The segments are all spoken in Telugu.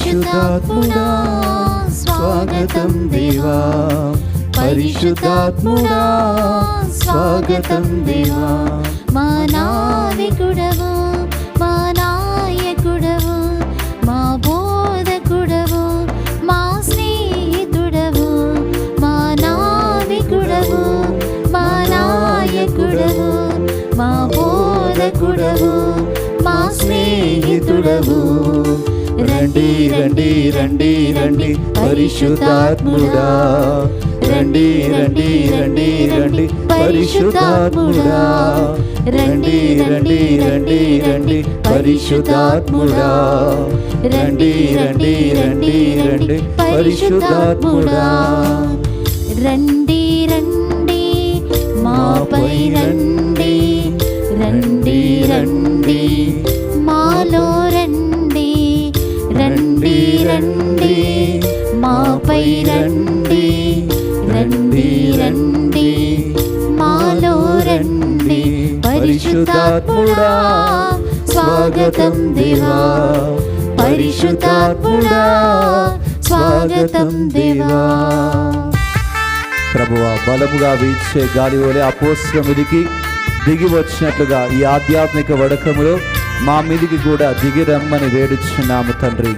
పరిశుద్ధాత్ముడా స్వాగతం దేవా, పరిశుద్ధాత్ముడా స్వాగతం దేవా. మా నావికుడవు, మా నాయకుడవు, మా బోధకుడవు, మా స్నేహితుడవు. మా నావికుడవు, మా నాయకుడవు, మా బోధకుడవు, మా స్నేహితుడవు. రండి రండి రండి రండి పరిశుద్ధాత్ముడా, రండి రండి రండి రండి పరిశుద్ధాత్ముడా, రండి రండి రండి రండి పరిశుద్ధాత్ముడా, రండి రండి రండి రండి పరిశుద్ధాత్ముడా. రండి రండి మాపై రండి, రండి రండి మాలో రండి, రండి రండి మాపై రండి, రండి రండి మాలో రండి. పరిశుద్ధాత్ముడా స్వాగతం దేవా, పరిశుద్ధాత్ముడా స్వాగతం దేవా. ప్రభువా, బలముగా వీచే గాలి వలె అపోస్తల మీదికి దిగి వచ్చినట్లుగా ఈ ఆధ్యాత్మిక వడకములో మా మీదికి కూడా దిగి రమ్మని వేడుచున్నాము తండ్రి.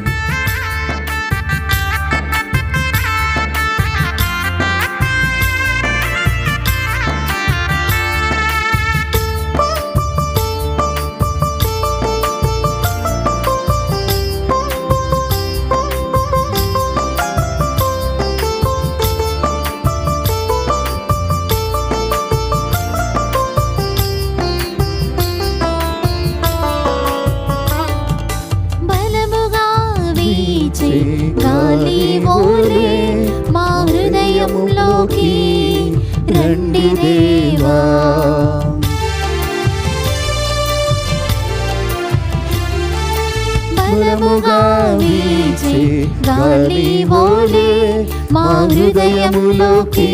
గాలి వోలే మా హృదయంలోకి రండి దేవా. బలముగా వీచే గాలి వోలే మా హృదయంలోకి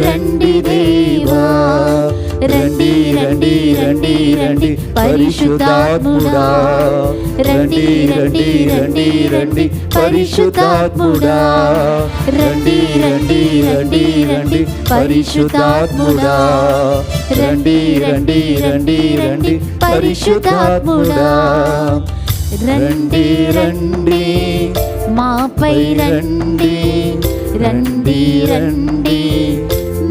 రండి దేవా. రండి రండి రండి రండి పరిశుద్ధాత్ముడా, రండి రండి రండి రండి పరిశుద్ధాత్ముడా, రండి రండి రండి రండి పరిశుద్ధాత్ముడా, రండి రండి రండి రండి పరిశుద్ధాత్ముడా. రండి రండి మాపై రండి, రండి రండి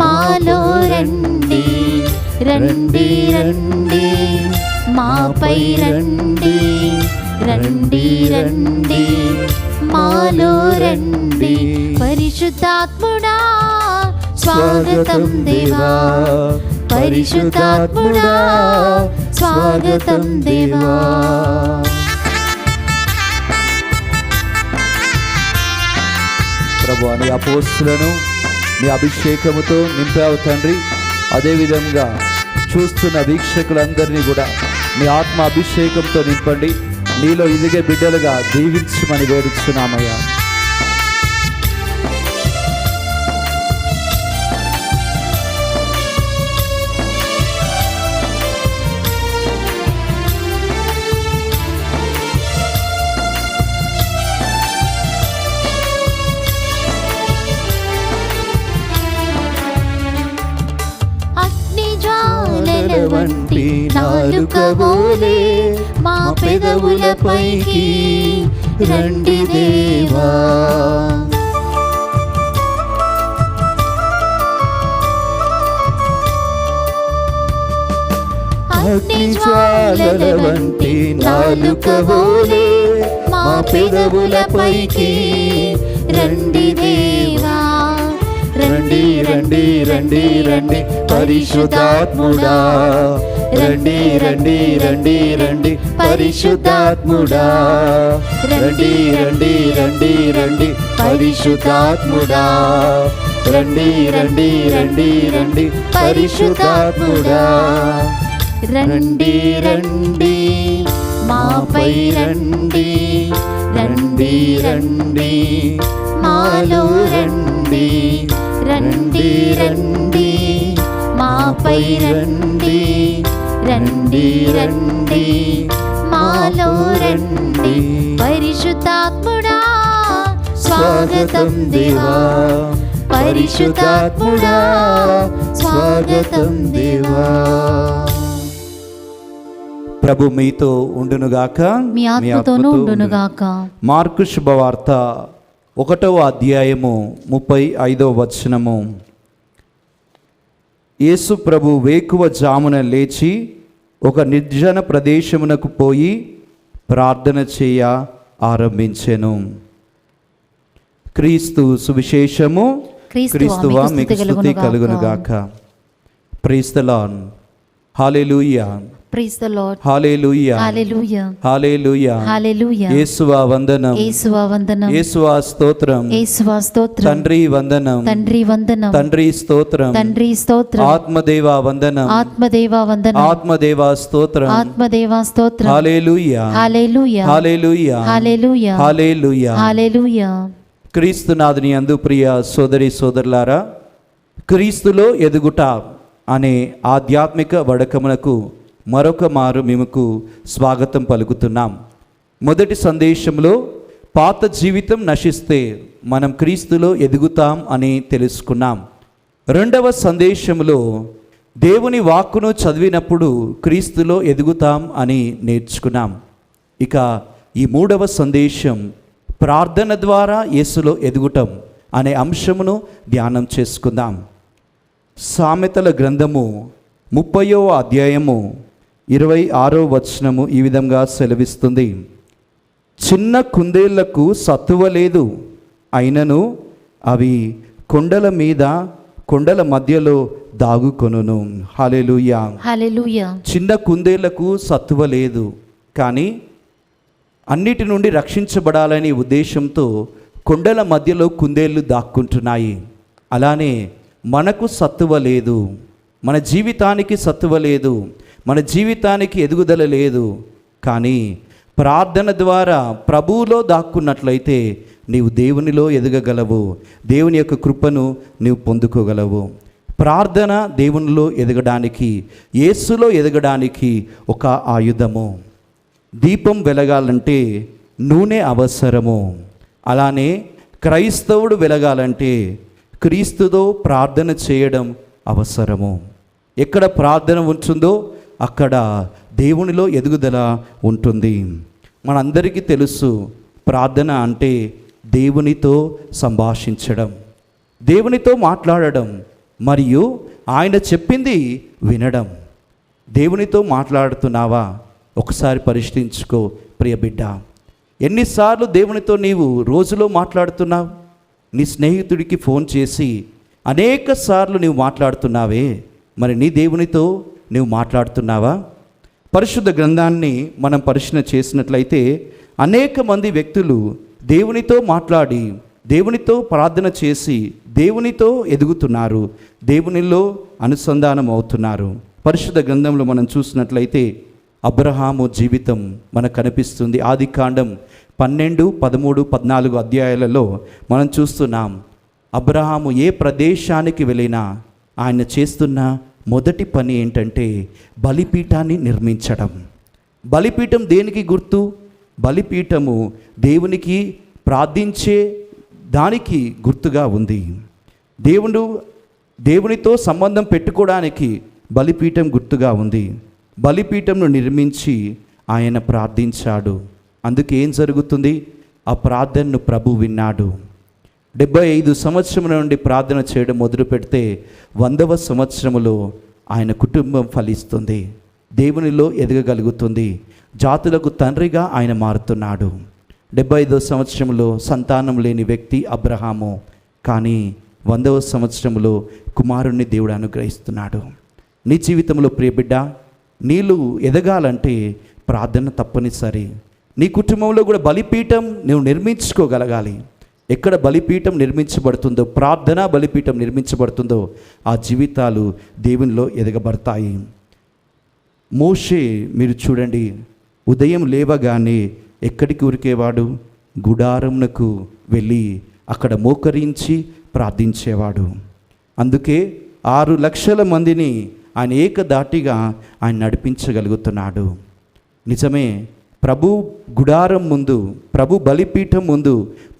మాలో రండి, రండి రండి మాపై రండి, రండి రండి మాలో రండి. పరిశుద్ధాత్ముడా స్వాగతం దేవా, పరిశుద్ధాత్ముడా స్వాగతం దేవా. ప్రభువా, నీ అపోస్తలులను నీ అభిషేకముతో నింపావు తండ్రి. అదేవిధంగా చూస్తున్న వీక్షకులందరినీ కూడా నీ ఆత్మ అభిషేకంతో నింపండి. నీలో ఎదిగే బిడ్డలుగా దీవించమని వేడుచున్నామయ్యా. వంటి నాలుకవోలే మా పెదవులపైకి రండి దేవా. అగ్నిజ్వాలల వంటి నాలుకవోలే మా పెదవులపైకి రండి దేవా. రండి రండి రండి రండి పరిశుద్ధాత్ముడా, రండి రండి రండి రండి పరిశుద్ధాత్ముడా, రండి రండి రండి రండి పరిశుద్ధాత్ముడా, రండి రండి రండి రండి పరిశుద్ధాత్ముడా. రండి రండి మాపై రండి, రండి రండి మాలో రండి, రండి రండి మాపై రండి, రండి రండి మాలో రండి. పరిశుద్ధ పరిశుద్ధాత్ముడా స్వాగతం దేవా, పరిశుద్ధాత్ముడా స్వాగతం దేవా. ప్రభు మీతో ఉండునుగాక, మీ ఆత్మతోనూ ఉండునుగాక. మార్కు శుభవార్త 1వ అధ్యాయము 35వ వచనము. యేసు ప్రభు వేకువ జామున లేచి ఒక నిర్జన ప్రదేశమునకు పోయి ప్రార్థన చేయ ఆరంభించెను. క్రీస్తు సువిశేషము. క్రీస్తువా మీకు స్తుతి కలుగునుగాక. Praise the lord. Hallelujah. Praise the lord. Hallelujah. Hallelujah. Hallelujah. Hallelujah. యేసువా వందనం. యేసువా వందనం. యేసువా స్తోత్రం. యేసువా స్తోత్రం. తండ్రి వందనం. తండ్రి వందనం. తండ్రి స్తోత్రం. తండ్రి స్తోత్రం. ఆత్మదేవా వందనం. ఆత్మదేవా వందనం. ఆత్మదేవా స్తోత్రం. ఆత్మదేవా స్తోత్రం. హల్లెలూయా. హల్లెలూయా. హల్లెలూయా. హల్లెలూయా. హల్లెలూయా. హల్లెలూయా. క్రీస్తునాథుని యందు ప్రియ సోదరి సోదరులారా, క్రీస్తులో ఎదుగుట అనే ఆధ్యాత్మిక వడకమునకు మరొక మారు మీకు స్వాగతం పలుకుతున్నాం. మొదటి సందేశంలో పాత జీవితం నశిస్తే మనం క్రీస్తులో ఎదుగుతాం అని తెలుసుకున్నాం. రెండవ సందేశంలో దేవుని వాక్కును చదివినప్పుడు క్రీస్తులో ఎదుగుతాం అని నేర్చుకున్నాం. ఇక ఈ మూడవ సందేశం ప్రార్థన ద్వారా యేసులో ఎదుగుటం అనే అంశమును ధ్యానం చేసుకుందాం. సామెతల గ్రంథము 30వ అధ్యాయము 26వ వచనము ఈ విధంగా సెలవిస్తుంది. చిన్న కుందేళ్లకు సత్తువ లేదు, అయినను అవి కొండల మీద కొండల మధ్యలో దాగుకొనును. హల్లెలూయా. హల్లెలూయా. చిన్న కుందేళ్లకు సత్తువ లేదు, కానీ అన్నిటి నుండి రక్షించబడాలనే ఉద్దేశంతో కొండల మధ్యలో కుందేళ్ళు దాక్కుంటున్నాయి. అలానే మనకు సత్తువ లేదు, మన జీవితానికి సత్తువ లేదు, మన జీవితానికి ఎదుగుదల లేదు. కానీ ప్రార్థన ద్వారా ప్రభువులో దాక్కున్నట్లయితే నీవు దేవునిలో ఎదగగలవు, దేవుని యొక్క కృపను నీవు పొందుకోగలవు. ప్రార్థన దేవునిలో ఎదగడానికి, యేసులో ఎదగడానికి ఒక ఆయుధము. దీపం వెలగాలంటే నూనె అవసరము. అలానే క్రైస్తవుడు వెలగాలంటే క్రీస్తుతో ప్రార్థన చేయడం అవసరము. ఎక్కడ ప్రార్థన ఉంటుందో అక్కడ దేవునిలో ఎదుగుదల ఉంటుంది. మనందరికీ తెలుసు, ప్రార్థన అంటే దేవునితో సంభాషించడం, దేవునితో మాట్లాడడం మరియు ఆయన చెప్పింది వినడం. దేవునితో మాట్లాడుతున్నావా? ఒకసారి పరిశీలించుకో ప్రియ బిడ్డ. ఎన్నిసార్లు దేవునితో నీవు రోజులో మాట్లాడుతున్నావు? నీ స్నేహితుడికి ఫోన్ చేసి అనేక సార్లు నీవు మాట్లాడుతున్నావే, మరి నీ దేవునితో నీవు మాట్లాడుతున్నావా? పరిశుద్ధ గ్రంథాన్ని మనం పరిశీలన చేసినట్లయితే అనేక మంది వ్యక్తులు దేవునితో మాట్లాడి, దేవునితో ప్రార్థన చేసి, దేవునితో ఎదుగుతున్నారు, దేవునిలో అనుసంధానం అవుతున్నారు. పరిశుద్ధ గ్రంథంలో మనం చూసినట్లయితే అబ్రహాము జీవితం మనకు కనిపిస్తుంది. ఆదికాండం 12, 13, 14 అధ్యాయాలలో మనం చూస్తున్నాం. అబ్రహాము ఏ ప్రదేశానికి వెళ్ళినా ఆయన చేస్తున్న మొదటి పని ఏంటంటే బలిపీఠాన్ని నిర్మించడం. బలిపీఠం దేనికి గుర్తు? బలిపీఠము దేవునికి ప్రార్థించే దానికి గుర్తుగా ఉంది. దేవునితో సంబంధం పెట్టుకోవడానికి బలిపీఠం గుర్తుగా ఉంది. బలిపీఠంను నిర్మించి ఆయన ప్రార్థించాడు. అందుకే ఏం జరుగుతుంది? ఆ ప్రార్థనను ప్రభు విన్నాడు. 75 సంవత్సరముల నుండి ప్రార్థన చేయడం మొదలు పెడితే 100వ సంవత్సరములో ఆయన కుటుంబం ఫలిస్తుంది, దేవునిలో ఎదగగలుగుతుంది, జాతులకు తండ్రిగా ఆయన మారుతున్నాడు. 75వ సంవత్సరంలో సంతానం లేని వ్యక్తి అబ్రహాము, కానీ 100వ సంవత్సరంలో కుమారుణ్ణి దేవుడు అనుగ్రహిస్తున్నాడు. నీ జీవితంలో ప్రియబిడ్డ, నీళ్ళు ఎదగాలంటే ప్రార్థన తప్పనిసరి. నీ కుటుంబంలో కూడా బలిపీఠం నువ్వు నిర్మించుకోగలగాలి. ఎక్కడ బలిపీఠం నిర్మించబడుతుందో, ప్రార్థన బలిపీఠం నిర్మించబడుతుందో ఆ జీవితాలు దేవునిలో ఎదగబడతాయి. మోషే మీరు చూడండి, ఉదయం లేవగానే ఎక్కడికి ఉరికేవాడు? గుడారమునకు వెళ్ళి అక్కడ మోకరించి ప్రార్థించేవాడు. అందుకే 6 లక్షల మందిని ఆయన ఏకధాటిగా ఆయన నడిపించగలుగుతున్నాడు. నిజమే, ప్రభు గుడారం ముందు, ప్రభు బలిపీఠం ముందు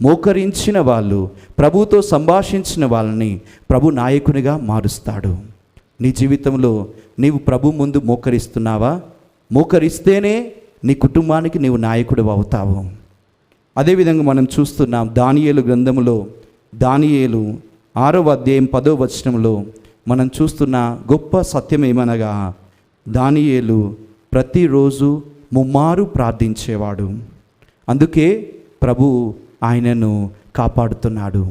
మోకరించిన వాళ్ళు, ప్రభుతో సంభాషించిన వాళ్ళని ప్రభు నాయకునిగా మారుస్తాడు. నీ జీవితంలో నీవు ప్రభు ముందు మోకరిస్తున్నావా? మోకరిస్తేనే నీ కుటుంబానికి నీవు నాయకుడు అవుతావు. అదేవిధంగా మనం చూస్తున్నాం దానియేలు గ్రంథంలో, దానియేలు 6వ అధ్యాయం 10వ వచనంలో మనం చూస్తున్న గొప్ప సత్యం ఏమనగా, దానియేలు ప్రతిరోజు ముమ్మారు ప్రార్థించేవాడు. అందుకే ప్రభు ఆయనను కాపాడుతున్నాడు.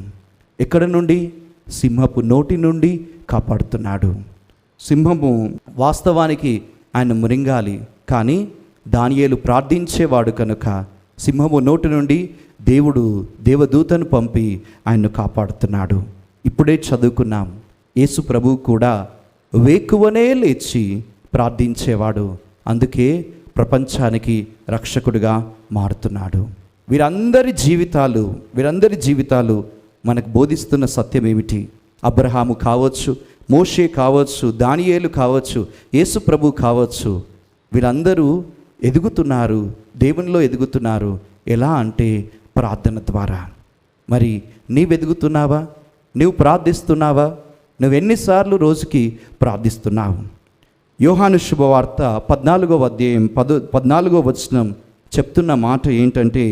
ఎక్కడ నుండి? సింహపు నోటి నుండి కాపాడుతున్నాడు. సింహము వాస్తవానికి ఆయన మృంగాలి, కానీ దానియేలు ప్రార్థించేవాడు కనుక సింహము నోటి నుండి దేవుడు దేవదూతను పంపి ఆయన్ను కాపాడుతున్నాడు. ఇప్పుడే చదువుకున్నాం, యేసు ప్రభువు కూడా వేకువనే లేచి ప్రార్థించేవాడు. అందుకే ప్రపంచానికి రక్షకుడిగా మారుతున్నాడు. వీరందరి జీవితాలు మనకు బోధిస్తున్న సత్యం ఏమిటి? అబ్రహాము కావచ్చు, మోషే కావచ్చు, దానియేలు కావచ్చు, యేసు ప్రభు కావచ్చు, వీరందరూ ఎదుగుతున్నారు, దేవునిలో ఎదుగుతున్నారు. ఎలా అంటే ప్రార్థన ద్వారా. మరి నీవు ఎదుగుతున్నావా? నీవు ప్రార్థిస్తున్నావా? నువ్వు ఎన్నిసార్లు రోజుకి ప్రార్థిస్తున్నావు? యోహాను శుభవార్త 14వ అధ్యాయం 14వ వచనం చెప్తున్న మాట ఏంటంటే,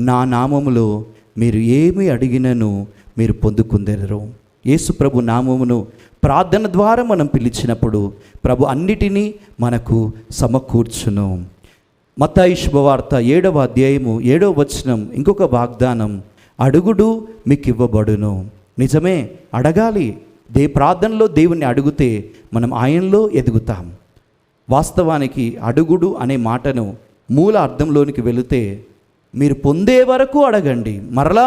నా నామములో మీరు ఏమి అడిగినను మీరు పొందుకుందెదరు. యేసు ప్రభు నామమును ప్రార్థన ద్వారా మనం పిలిచినప్పుడు ప్రభు అన్నిటినీ మనకు సమకూర్చును. మత్తయి శుభవార్త 7వ అధ్యాయము 7వ వచనం ఇంకొక వాగ్దానం, అడుగుడు మీకు ఇవ్వబడును. నిజమే, అడగాలి. ప్రార్థనలో దేవుణ్ణి అడిగితే మనం ఆయనలో ఎదుగుతాం. వాస్తవానికి అడుగుడు అనే మాటను మూల అర్థంలోనికి వెళితే, మీరు పొందే వరకు అడగండి, మరలా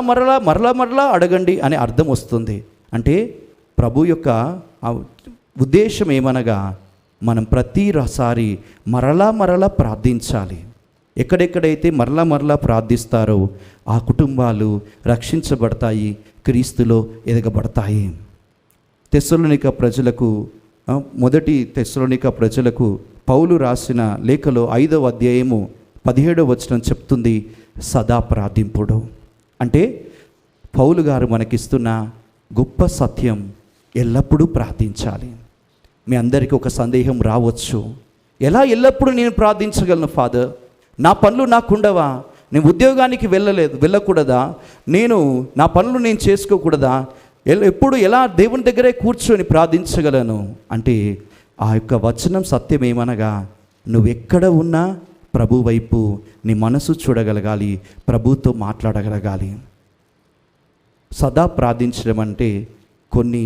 అడగండి అనే అర్థం వస్తుంది. అంటే ప్రభు యొక్క ఉద్దేశం ఏమనగా, మనం ప్రతిసారి మరలా ప్రార్థించాలి. ఎక్కడెక్కడైతే మరలా ప్రార్థిస్తారో ఆ కుటుంబాలు రక్షించబడతాయి, క్రీస్తులో ఎదగబడతాయి. మొదటి తెస్సలోనిక ప్రజలకు పౌలు రాసిన లేఖలో 5వ అధ్యాయము 17వ వచనం చెప్తుంది, సదా ప్రార్థింపుడు. అంటే పౌలు గారు మనకిస్తున్న గొప్ప సత్యం, ఎల్లప్పుడూ ప్రార్థించాలి. మీ అందరికీ ఒక సందేహం రావచ్చు, ఎలా ఎల్లప్పుడూ నేను ప్రార్థించగలను ఫాదర్? నా పనులు నాకుండవా? నేను ఉద్యోగానికి వెళ్ళకూడదా? నా పనులు నేను చేసుకోకూడదా? ఎప్పుడు ఎలా దేవుని దగ్గరే కూర్చొని ప్రార్థించగలను అంటే, ఆ యొక్క వచనం సత్యం ఏమనగా, నువ్వెక్కడ ఉన్నా ప్రభు వైపు నీ మనసు చూడగలగాలి, ప్రభుతో మాట్లాడగలగాలి. సదా ప్రార్థించడం అంటే కొన్ని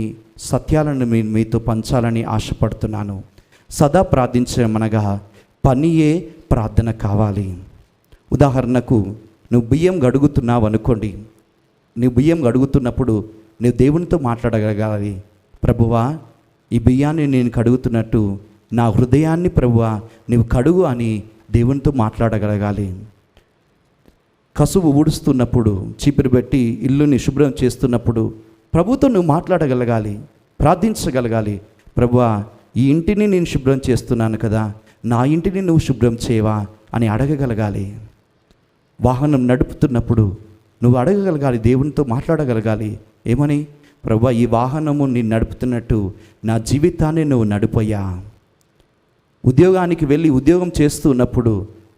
సత్యాలను మీతో పంచాలని ఆశపడుతున్నాను. సదా ప్రార్థించడం అనగా పనియే ప్రార్థన కావాలి. ఉదాహరణకు, నువ్వు బియ్యం గడుగుతున్నావు అనుకోండి. నువ్వు బియ్యం గడుగుతున్నప్పుడు నువ్వు దేవునితో మాట్లాడగలగాలి. ప్రభువా, ఈ బియ్యాన్ని నేను కడుగుతున్నట్టు నా హృదయాన్ని ప్రభువా నువ్వు కడుగు అని దేవునితో మాట్లాడగలగాలి. కసువు ఊడుస్తున్నప్పుడు, చీపురు పెట్టి ఇల్లుని శుభ్రం చేస్తున్నప్పుడు ప్రభుతో నువ్వు మాట్లాడగలగాలి, ప్రార్థించగలగాలి. ప్రభువా, ఈ ఇంటిని నేను శుభ్రం చేస్తున్నాను కదా, నా ఇంటిని నువ్వు శుభ్రం చేయవా అని అడగగలగాలి. వాహనం నడుపుతున్నప్పుడు నువ్వు అడగగలగాలి, దేవునితో మాట్లాడగలగాలి. ఏమని? ప్రభువా, ఈ వాహనము నేను నడుపుతున్నట్టు నా జీవితాన్ని నువ్వు నడిపోయా. ఉద్యోగానికి వెళ్ళి ఉద్యోగం చేస్తున్నప్పుడు,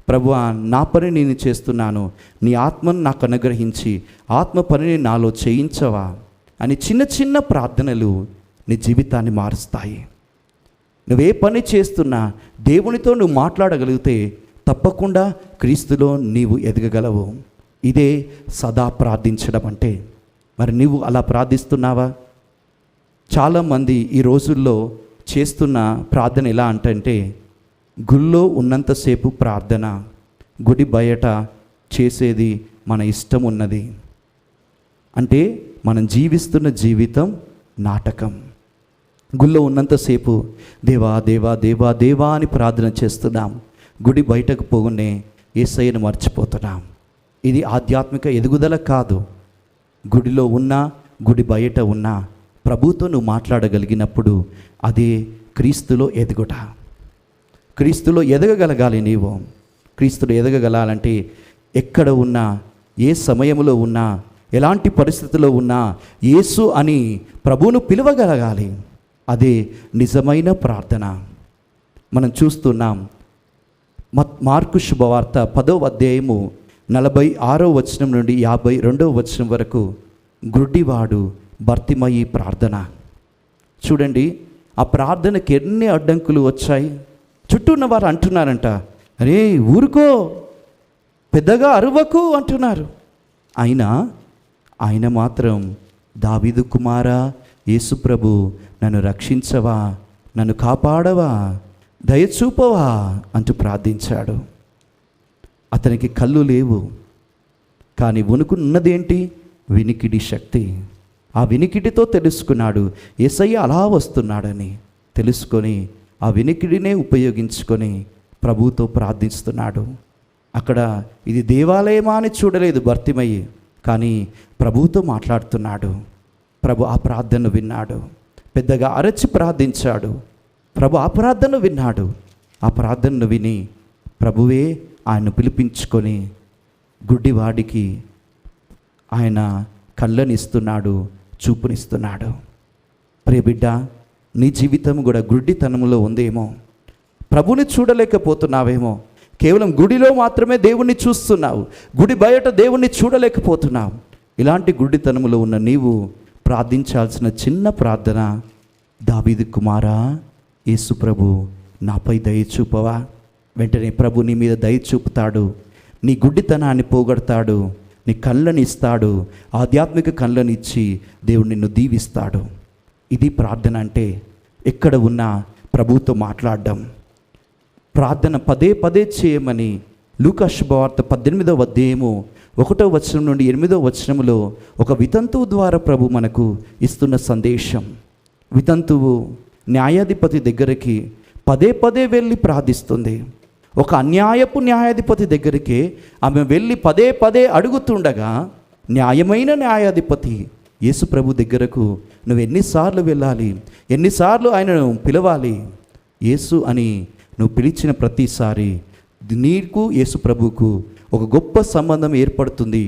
ప్రభువా, నా పని నేను చేస్తున్నాను, నీ ఆత్మను నాకు అనుగ్రహించి ఆత్మ పనిని నాలో చేయించవా అని చిన్న చిన్న ప్రార్థనలు నీ జీవితాన్ని మారుస్తాయి. నువ్వే పని చేస్తున్నా దేవునితో నువ్వు మాట్లాడగలిగితే తప్పకుండా క్రీస్తులో నీవు ఎదగగలవు. ఇదే సదా ప్రార్థించడం అంటే. మరి నీవు అలా ప్రార్థిస్తున్నావా? చాలామంది ఈ రోజుల్లో చేస్తున్న ప్రార్థన ఎలా అంటే, గుళ్ళో ఉన్నంతసేపు ప్రార్థన, గుడి బయట చేసేది మన ఇష్టం ఉన్నది. అంటే మనం జీవిస్తున్న జీవితం నాటకం. గుళ్ళో ఉన్నంతసేపు దేవా దేవా దేవా దేవా అని ప్రార్థన చేస్తున్నాం, గుడి బయటకు పోగానే యేసయ్యను మర్చిపోతున్నాం. ఇది ఆధ్యాత్మిక ఎదుగుదల కాదు. గుడిలో ఉన్నా గుడి బయట ఉన్నా ప్రభుతో నువ్వు మాట్లాడగలిగినప్పుడు అదే క్రీస్తులో ఎదుగుట. క్రీస్తులో ఎదగగలగాలి నీవు. క్రీస్తులో ఎదగగలాలంటే ఎక్కడ ఉన్నా, ఏ సమయంలో ఉన్నా, ఎలాంటి పరిస్థితిలో ఉన్నా యేసు అని ప్రభువును పిలవగలగాలి. అదే నిజమైన ప్రార్థన. మనం చూస్తున్నాం మార్కు శుభవార్త 10వ అధ్యాయము 46వ వచనం నుండి 52వ వచనం వరకు గుడ్డివాడు భర్తిమయి ప్రార్థన. చూడండి, ఆ ప్రార్థనకి ఎన్ని అడ్డంకులు వచ్చాయి. చుట్టూ ఉన్న వారు అంటున్నారంట, అరే ఊరుకో, పెద్దగా అరవకు అంటున్నారు. ఆయన మాత్రం, దావీదు కుమారా యేసు ప్రభు, నన్ను రక్షించవా, నన్ను కాపాడవా, దయచూపవా అంటూ ప్రార్థించాడు. అతనికి కళ్ళు లేవు, కానీ వణుకున్నదేంటి? వినికిడి శక్తి. ఆ వినికిడితో తెలుసుకున్నాడు యేసయ్య అలా వస్తున్నాడని. తెలుసుకొని ఆ వినికిడినే ఉపయోగించుకొని ప్రభువుతో ప్రార్థిస్తున్నాడు. అక్కడ ఇది దేవాలయమా అని చూడలేదు భర్తిమయ్యి, కానీ ప్రభువుతో మాట్లాడుతున్నాడు. ప్రభు ఆ ప్రార్థనను విన్నాడు. పెద్దగా అరచి ప్రార్థించాడు. ప్రభు ఆ ప్రార్థనను విన్నాడు. ఆ ప్రార్థనను విని ప్రభువే ఆయన్ను పిలిపించుకొని గుడ్డివాడికి ఆయన కళ్ళనిస్తున్నాడు, చూపునిస్తున్నాడు. ప్రియ బిడ్డ, నీ జీవితం కూడా గుడ్డితనంలో ఉందేమో. ప్రభుని చూడలేకపోతున్నావేమో. కేవలం గుడిలో మాత్రమే దేవుణ్ణి చూస్తున్నావు, గుడి బయట దేవుణ్ణి చూడలేకపోతున్నావు. ఇలాంటి గుడ్డితనంలో ఉన్న నీవు ప్రార్థించాల్సిన చిన్న ప్రార్థన, దావీదు కుమారా యేసు ప్రభు, నాపై దయ చూపవా. వెంటనే ప్రభు నీ మీద దయ చూపుతాడు, నీ గుడ్డితనాన్ని పోగొడతాడు, నీ కళ్ళని ఇస్తాడు, ఆధ్యాత్మిక కళ్ళని ఇచ్చి దేవుడు నిన్ను దీవిస్తాడు. ఇది ప్రార్థన అంటే. ఎక్కడ ఉన్నా ప్రభువుతో మాట్లాడడం. ప్రార్థన పదే పదే చేయమని లూకా శుభవార్త 18వ అధ్యాయము 1వ వచనం నుండి 8వ వచనములో ఒక వితంతువు ద్వారా ప్రభు మనకు ఇస్తున్న సందేశం. వితంతువు న్యాయాధిపతి దగ్గరికి పదే పదే వెళ్ళి ప్రార్థిస్తుంది. ఒక అన్యాయపు న్యాయాధిపతి దగ్గరికి ఆమె వెళ్ళి పదే పదే అడుగుతుండగా, న్యాయమైన న్యాయాధిపతి యేసు ప్రభు దగ్గరకు నువ్వు ఎన్నిసార్లు వెళ్ళాలి, ఎన్నిసార్లు ఆయనను పిలవాలి. యేసు అని నువ్వు పిలిచిన ప్రతిసారి నీకు యేసు ప్రభువుకు ఒక గొప్ప సంబంధం ఏర్పడుతుంది.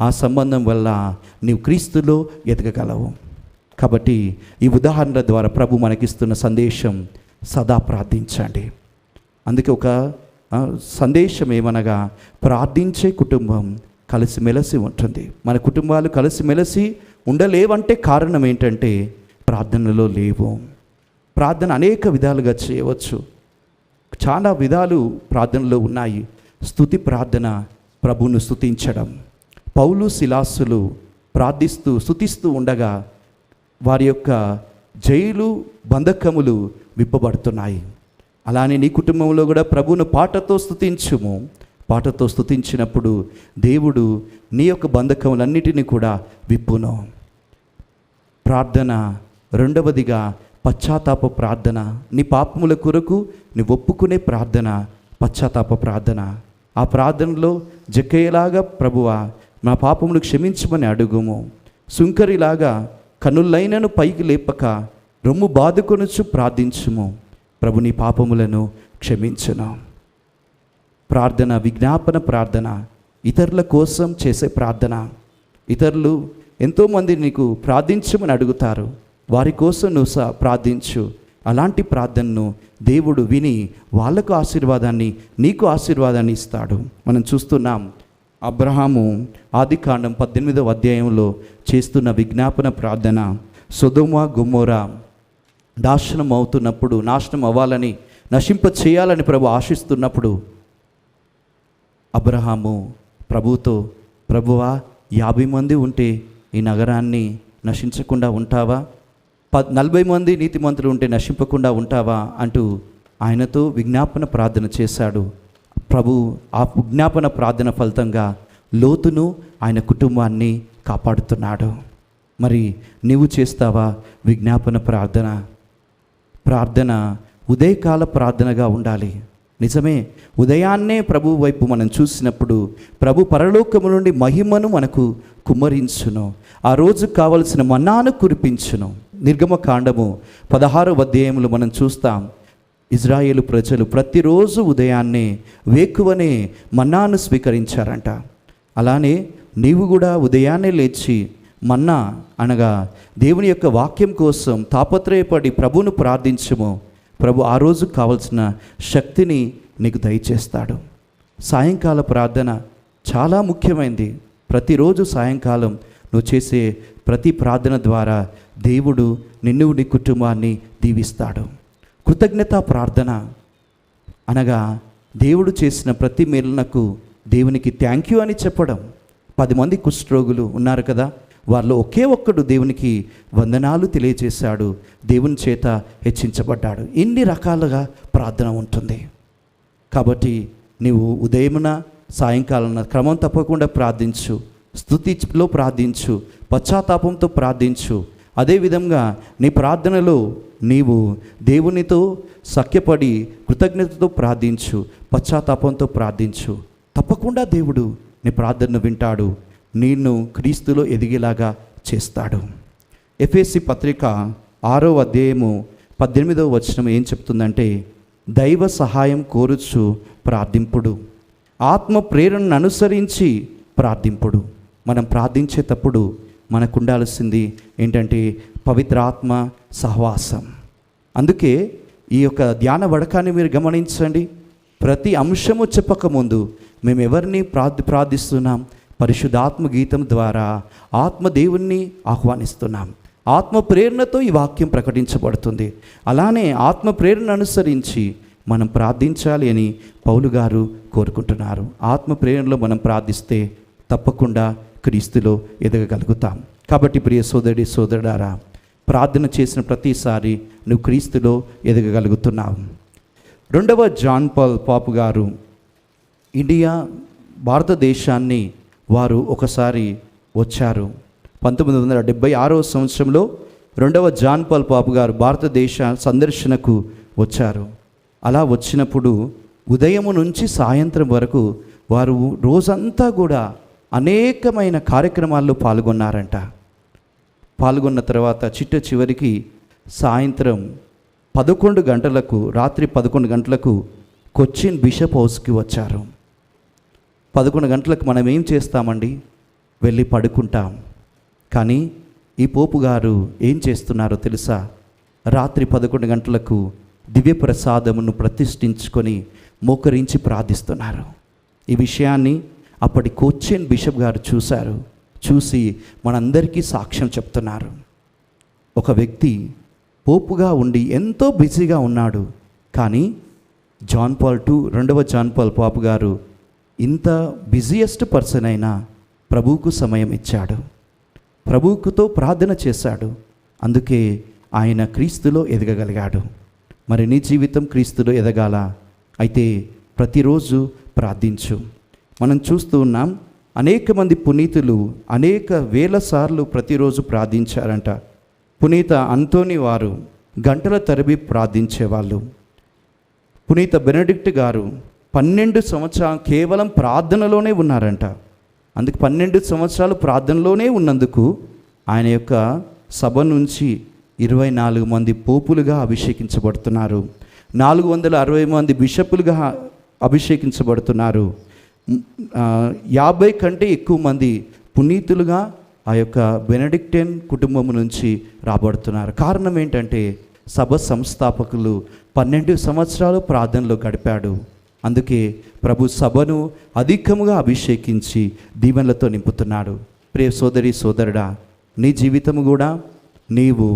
ఆ సంబంధం వల్ల నీవు క్రీస్తులో ఎదగగలవు. కాబట్టి ఈ ఉదాహరణ ద్వారా ప్రభు మనకిస్తున్న సందేశం, సదా ప్రార్థించండి. అందుకే ఒక సందేశం ఏమనగా, ప్రార్థించే కుటుంబం కలిసిమెలిసి ఉంటుంది. మన కుటుంబాలు కలిసిమెలిసి ఉండలేవంటే కారణం ఏంటంటే ప్రార్థనలో లేవు. ప్రార్థన అనేక విధాలుగా చేయవచ్చు. చాలా విధాలు ప్రార్థనలో ఉన్నాయి. స్తుతి ప్రార్థన, ప్రభువును స్తుతించడం. పౌలు శిలాసులు ప్రార్థిస్తూ స్తుతిస్తూ ఉండగా వారి యొక్క జైలు బంధకములు విప్పబడుతున్నాయి. అలానే నీ కుటుంబంలో కూడా ప్రభువును పాటతో స్తుతించుము. పాటతో స్తుతించినప్పుడు దేవుడు నీ యొక్క బంధకములన్నిటినీ కూడా విప్పును. ప్రార్థన రెండవదిగా పశ్చాత్తాప ప్రార్థన. నీ పాపముల కొరకు నీ ఒప్పుకునే ప్రార్థన పశ్చాత్తాప ప్రార్థన. ఆ ప్రార్థనలో జక్కయ్యలాగా, ప్రభువా నా పాపములు క్షమించమని అడుగుము. సుంకరిలాగా కనులైనను పైకి లేపక రొమ్ము బాదుకొనుచు ప్రార్థించుము. ప్రభు నీ పాపములను క్షమించును. ప్రార్థన విజ్ఞాపన ప్రార్థన, ఇతరుల కోసం చేసే ప్రార్థన. ఇతరులు ఎంతోమంది నీకు ప్రార్థించమని అడుగుతారు, వారి కోసం నువ్వు ప్రార్థించు. అలాంటి ప్రార్థనను దేవుడు విని వాళ్ళకు ఆశీర్వాదాన్ని, నీకు ఆశీర్వాదాన్ని ఇస్తాడు. మనం చూస్తున్నాం అబ్రహాము ఆదికాండం 18వ అధ్యాయంలో చేస్తున్న విజ్ఞాపన ప్రార్థన. సొదొమ గొమొర్రా నాశనం అవుతున్నప్పుడు, నాశనం అవ్వాలని, నశింప చేయాలని ప్రభు ఆశిస్తున్నప్పుడు అబ్రహాము ప్రభువుతో, ప్రభువా 50 మంది ఉంటే ఈ నగరాన్ని నశించకుండా ఉంటావా? 40 మంది నీతిమంతులు ఉంటే నశింపకుండా ఉంటావా అంటూ ఆయనతో విజ్ఞాపన ప్రార్థన చేశాడు. ప్రభు ఆ విజ్ఞాపన ప్రార్థన ఫలితంగా లోతును, ఆయన కుటుంబాన్ని కాపాడుతున్నాడు. మరి నీవు చేస్తావా విజ్ఞాపన ప్రార్థన? ప్రార్థన ఉదయకాల ప్రార్థనగా ఉండాలి. నిజమే, ఉదయాన్నే ప్రభు వైపు మనం చూసినప్పుడు ప్రభు పరలోకము నుండి మహిమను మనకు కుమ్మరించును. ఆ రోజు కావలసిన మన్నాను కురిపించును. నిర్గమకాండము 16వ అధ్యాయంలో మనం చూస్తాం, ఇజ్రాయేలు ప్రజలు ప్రతిరోజు ఉదయాన్నే వేకువనే మన్నాను స్వీకరించారంట. అలానే నీవు కూడా ఉదయాన్నే లేచి మన్నా అనగా దేవుని యొక్క వాక్యం కోసం తాపత్రయపడి ప్రభువును ప్రార్థించము. ప్రభు ఆ రోజు కావలసిన శక్తిని నీకు దయచేస్తాడు. సాయంకాల ప్రార్థన చాలా ముఖ్యమైనది. ప్రతిరోజు సాయంకాలం నువ్వు చేసే ప్రతి ప్రార్థన ద్వారా దేవుడు నిన్ను నీ కుటుంబాన్ని దీవిస్తాడు. కృతజ్ఞతా ప్రార్థన అనగా దేవుడు చేసిన ప్రతి మేలునకు దేవునికి థ్యాంక్ యూ అని చెప్పడం. 10 మంది కుష్ఠరోగులు ఉన్నారు కదా, వారిలో ఒకే ఒక్కడు దేవునికి వందనాలు తెలియజేశాడు, దేవుని చేత హెచ్చించబడ్డాడు. ఇన్ని రకాలుగా ప్రార్థన ఉంటుంది. కాబట్టి నీవు ఉదయమున సాయంకాలం క్రమం తప్పకుండా ప్రార్థించు, స్తుతిలో ప్రార్థించు, పశ్చాత్తాపంతో ప్రార్థించు. అదేవిధంగా నీ ప్రార్థనలో నీవు దేవునితో సఖ్యపడి కృతజ్ఞతతో ప్రార్థించు, పశ్చాత్తాపంతో ప్రార్థించు. తప్పకుండా దేవుడు నీ ప్రార్థనను వింటాడు, నిన్ను క్రీస్తులో ఎదిగేలాగా చేస్తాడు. ఎఫెసీ పత్రిక 6వ అధ్యాయము 18వ వచనం ఏం చెప్తుందంటే, దైవ సహాయం కోరుచు ప్రార్థింపుడు, ఆత్మ ప్రేరణను అనుసరించి ప్రార్థింపుడు. మనం ప్రార్థించేటప్పుడు మనకు ఉండాల్సింది ఏంటంటే పవిత్రాత్మ సహవాసం. అందుకే ఈ యొక్క ధ్యాన వడకాన్ని మీరు గమనించండి. ప్రతి అంశము చెప్పకముందు మేము ఎవరిని ప్రార్థిస్తున్నాం? పరిశుద్ధాత్మ గీతం ద్వారా ఆత్మదేవుణ్ణి ఆహ్వానిస్తున్నాం. ఆత్మ ప్రేరణతో ఈ వాక్యం ప్రకటించబడుతుంది. అలానే ఆత్మ ప్రేరణ అనుసరించి మనం ప్రార్థించాలి అని పౌలు గారు కోరుకుంటున్నారు. ఆత్మ ప్రేరణలో మనం ప్రార్థిస్తే తప్పకుండా క్రీస్తులో ఎదగగలుగుతాం. కాబట్టి ప్రియ సోదరి సోదరుడారా, ప్రార్థన చేసిన ప్రతిసారి నువ్వు క్రీస్తులో ఎదగగలుగుతున్నావు. 2వ జాన్ పాల్ పాపు గారు ఇండియా భారతదేశాన్ని వారు ఒకసారి వచ్చారు. 1976వ సంవత్సరంలో 2వ జాన్ పాల్ పాపు గారు భారతదేశ సందర్శనకు వచ్చారు. అలా వచ్చినప్పుడు ఉదయం నుంచి సాయంత్రం వరకు వారు రోజంతా కూడా అనేకమైన కార్యక్రమాల్లో పాల్గొన్నారంట. పాల్గొన్న తర్వాత చివరికి సాయంత్రం 11 గంటలకు, రాత్రి 11 గంటలకు కొచ్చిన్ బిషప్ హౌస్కి వచ్చారు. 11 గంటలకు మనం ఏం చేస్తామండి? వెళ్ళి పడుకుంటాం. కానీ ఈ పోపు గారు ఏం చేస్తున్నారో తెలుసా? రాత్రి 11 గంటలకు దివ్య ప్రసాదమును ప్రతిష్ఠించుకొని మోకరించి ప్రార్థిస్తున్నారు. ఈ విషయాన్ని అప్పటి కొచ్చిన్ బిషప్ గారు చూశారు. చూసి మనందరికీ సాక్ష్యం చెప్తున్నారు. ఒక వ్యక్తి పోపుగా ఉండి ఎంతో బిజీగా ఉన్నాడు, కానీ జాన్ పాల్ 2వ జాన్ పాల్ పాపు గారు ఇంత బిజియెస్ట్ పర్సన్ అయినా ప్రభువుకు సమయం ఇచ్చాడు, ప్రభువుకుతో ప్రార్థన చేశాడు. అందుకే ఆయన క్రీస్తులో ఎదగగలిగాడు. మరి నీ జీవితం క్రీస్తులో ఎదగాల అయితే ప్రతిరోజు ప్రార్థించు. మనం చూస్తూ ఉన్నాం, అనేక మంది పునీతులు అనేక వేల సార్లు ప్రతిరోజు ప్రార్థించారంట. పునీత అంతోని వారు గంటల తరబడి ప్రార్థించేవాళ్ళు. పునీత బెనడిక్ట్ గారు 12 సంవత్సరాలు కేవలం ప్రార్థనలోనే ఉన్నారంట. అందుకు 12 సంవత్సరాలు ప్రార్థనలోనే ఉన్నందుకు ఆయన యొక్క సభ నుంచి 24 మంది పోపులుగా అభిషేకించబడుతున్నారు. 460 మంది బిషపులుగా అభిషేకించబడుతున్నారు. 50 కంటే ఎక్కువ మంది పునీతులుగా ఆ యొక్క బెనడిక్టైన్ కుటుంబం నుంచి రాబడుతున్నారు. కారణం ఏంటంటే సభ సంస్థాపకులు 12 సంవత్సరాలు ప్రార్థనలో గడిపాడు. అందుకే ప్రభు సభను అధికముగా అభిషేకించి దీవెనలతో నింపుతున్నాడు. ప్రియ సోదరి సోదరుడా, నీ జీవితము కూడా నీవు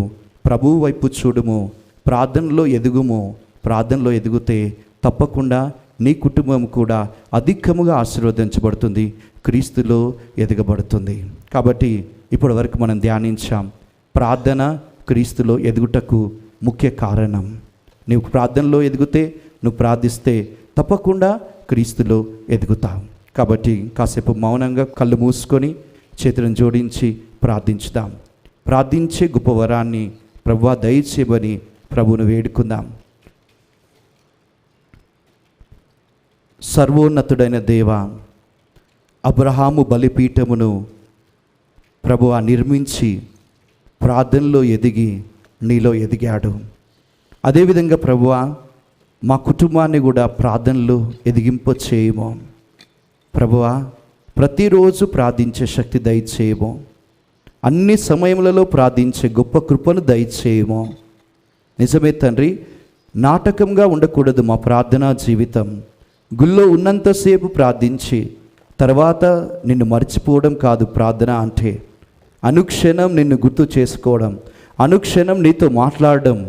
ప్రభువు వైపు చూడుము, ప్రార్థనలో ఎదుగుము. ప్రార్థనలో ఎదిగితే తప్పకుండా నీ కుటుంబం కూడా అధికముగా ఆశీర్వదించబడుతుంది, క్రీస్తులో ఎదగబడుతుంది. కాబట్టి ఇప్పటి వరకు మనం ధ్యానించాం, ప్రార్థన క్రీస్తులో ఎదుగుటకు ముఖ్య కారణం. నీవు ప్రార్థనలో ఎదిగితే, నువ్వు ప్రార్థిస్తే తప్పకుండా క్రీస్తులో ఎదుగుతావు. కాబట్టి కాసేపు మౌనంగా కళ్ళు మూసుకొని చేతులను జోడించి ప్రార్థించుదాం. ప్రార్థించే గొప్ప వరాన్ని ప్రభువా దయచేయమని ప్రభువును వేడుకుందాం. సర్వోన్నతుడైన దేవా, అబ్రహాము బలిపీఠమును ప్రభువా నిర్మించి ప్రార్థనలో ఎదిగి నీలో ఎదిగాడు. అదేవిధంగా ప్రభువా మా కుటుంబాన్ని కూడా ప్రార్థనలు ఎదిగింప చేయము ప్రభువా. ప్రతిరోజు ప్రార్థించే శక్తి దయచేయము. అన్ని సమయములలో ప్రార్థించే గొప్ప కృపను దయచేయము. నిజమే తండ్రి, నాటకంగా ఉండకూడదు మా ప్రార్థనా జీవితం. గుళ్ళో ఉన్నంతసేపు ప్రార్థించి తర్వాత నిన్ను మర్చిపోవడం కాదు ప్రార్థన అంటే. అనుక్షణం నిన్ను గుర్తు చేసుకోవడం, అనుక్షణం నీతో మాట్లాడడం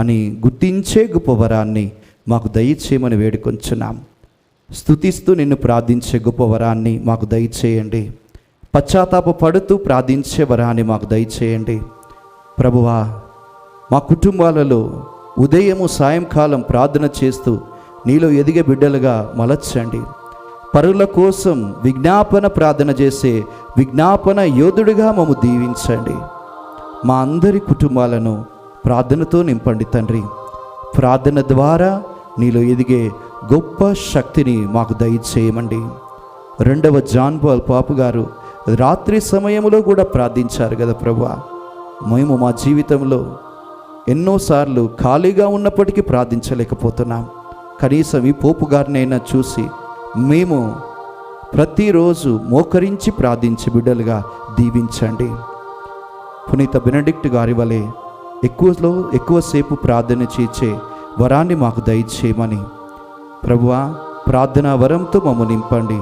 అని గుర్తించే గొప్ప వరాన్ని మాకు దయచేయమని వేడుకొంచున్నాం. స్తుతిస్తూ నిన్ను ప్రార్థించే గొప్ప వరాన్ని మాకు దయచేయండి. పశ్చాత్తాప పడుతూ ప్రార్థించే వరాన్ని మాకు దయచేయండి ప్రభువా. మా కుటుంబాలలో ఉదయము సాయంకాలం ప్రార్థన చేస్తూ నీలో ఎదిగే బిడ్డలుగా మలచండి. పరుల కోసం విజ్ఞాపన ప్రార్థన చేసే విజ్ఞాపన యోధుడిగా మమ్ము దీవించండి. మా అందరి కుటుంబాలను ప్రార్థనతో నింపండి తండ్రి. ప్రార్థన ద్వారా నీలో ఎదిగే గొప్ప శక్తిని మాకు దయచేయమండి. 2వ జాన్ పాల్ పాపు గారు రాత్రి సమయంలో కూడా ప్రార్థించారు కదా ప్రభువా. మేము మా జీవితంలో ఎన్నోసార్లు ఖాళీగా ఉన్నప్పటికీ ప్రార్థించలేకపోతున్నాం. కనీసం ఈ పోపు గారినైనా చూసి మేము ప్రతిరోజు మోకరించి ప్రార్థించే బిడ్డలుగా దీవించండి. పునీత బెనడిక్ట్ గారి వలె ఎక్కువసేపు ప్రార్థన చేసే వరాన్ని మాకు దయచేయమని ప్రభువా ప్రార్థనా వరంతో మమ్ము నింపండి.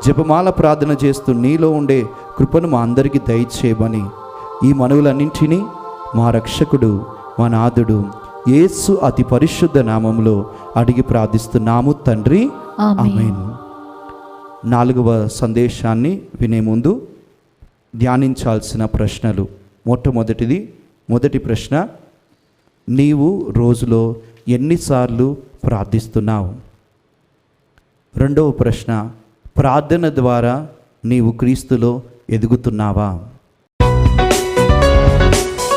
జపమాల ప్రార్థన చేస్తూ నీలో ఉండే కృపను మా అందరికీ దయచేయమని ఈ మనవులన్నింటినీ మా రక్షకుడు మా నాథుడు యేసు అతి పరిశుద్ధ నామములో అడిగి ప్రార్థిస్తున్నాము తండ్రి, ఆమేన్. 4వ సందేశాన్ని వినే ముందు ధ్యానించాల్సిన ప్రశ్నలు. మొదటి ప్రశ్న, నీవు రోజులో ఎన్నిసార్లు ప్రార్థిస్తున్నావు? 2వ ప్రశ్న, ప్రార్థన ద్వారా నీవు క్రీస్తులో ఎదుగుతున్నావా?